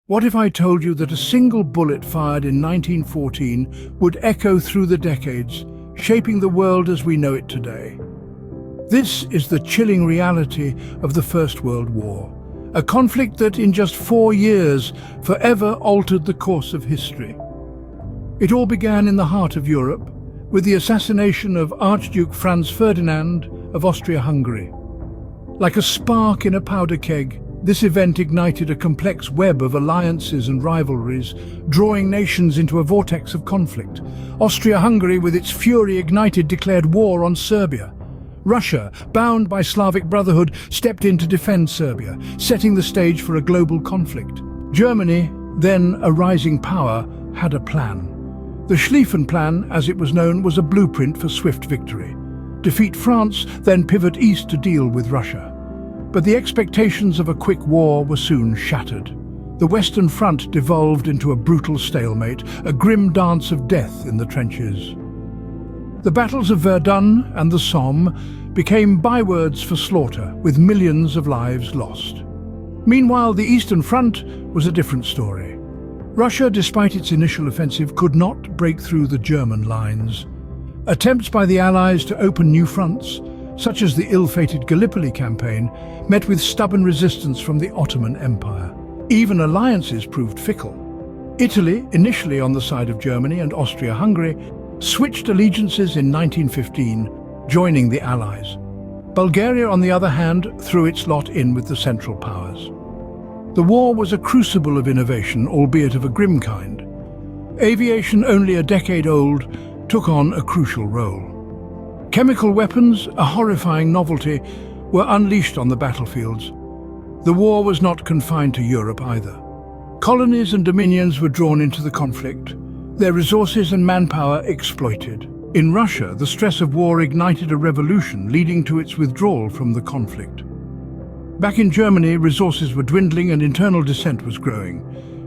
What if I told you that a single bullet fired in 1914 would echo through the decades, shaping the world as we know it today? This is the chilling reality of the First World War, a conflict that in just 4 years forever altered the course of history. It all began in the heart of Europe, with the assassination of Archduke Franz Ferdinand of Austria-Hungary. Like a spark in a powder keg, this event ignited a complex web of alliances and rivalries, drawing nations into a vortex of conflict. Austria-Hungary, with its fury ignited, declared war on Serbia. Russia, bound by Slavic brotherhood, stepped in to defend Serbia, setting the stage for a global conflict. Germany, then a rising power, had a plan. The Schlieffen Plan, as it was known, was a blueprint for swift victory. Defeat France, then pivot east to deal with Russia. But the expectations of a quick war were soon shattered. The Western Front devolved into a brutal stalemate, a grim dance of death in the trenches. The battles of Verdun and the Somme became bywords for slaughter, with millions of lives lost. Meanwhile, the Eastern Front was a different story. Russia, despite its initial offensive, could not break through the German lines. Attempts by the Allies to open new fronts, such as the ill-fated Gallipoli campaign, met with stubborn resistance from the Ottoman Empire. Even alliances proved fickle. Italy, initially on the side of Germany and Austria-Hungary, switched allegiances in 1915, joining the Allies. Bulgaria, on the other hand, threw its lot in with the Central Powers. The war was a crucible of innovation, albeit of a grim kind. Aviation, only a decade old, took on a crucial role. Chemical weapons, a horrifying novelty, were unleashed on the battlefields. The war was not confined to Europe either. Colonies and dominions were drawn into the conflict, their resources and manpower exploited. In Russia, the stress of war ignited a revolution, leading to its withdrawal from the conflict. Back in Germany, resources were dwindling and internal dissent was growing.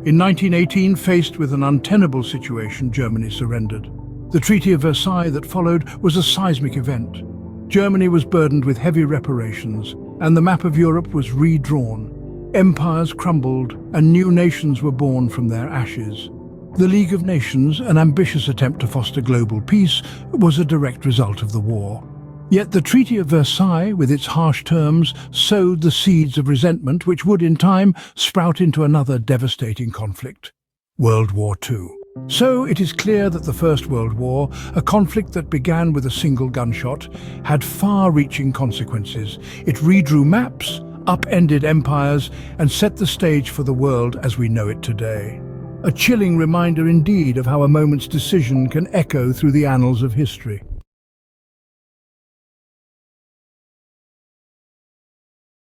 In 1918, faced with an untenable situation, Germany surrendered. The Treaty of Versailles that followed was a seismic event. Germany was burdened with heavy reparations, and the map of Europe was redrawn. Empires crumbled, and new nations were born from their ashes. The League of Nations, an ambitious attempt to foster global peace, was a direct result of the war. Yet the Treaty of Versailles, with its harsh terms, sowed the seeds of resentment which would, in time, sprout into another devastating conflict: World War II. So it is clear that the First World War, a conflict that began with a single gunshot, had far-reaching consequences. It redrew maps, upended empires, and set the stage for the world as we know it today. A chilling reminder indeed of how a moment's decision can echo through the annals of history.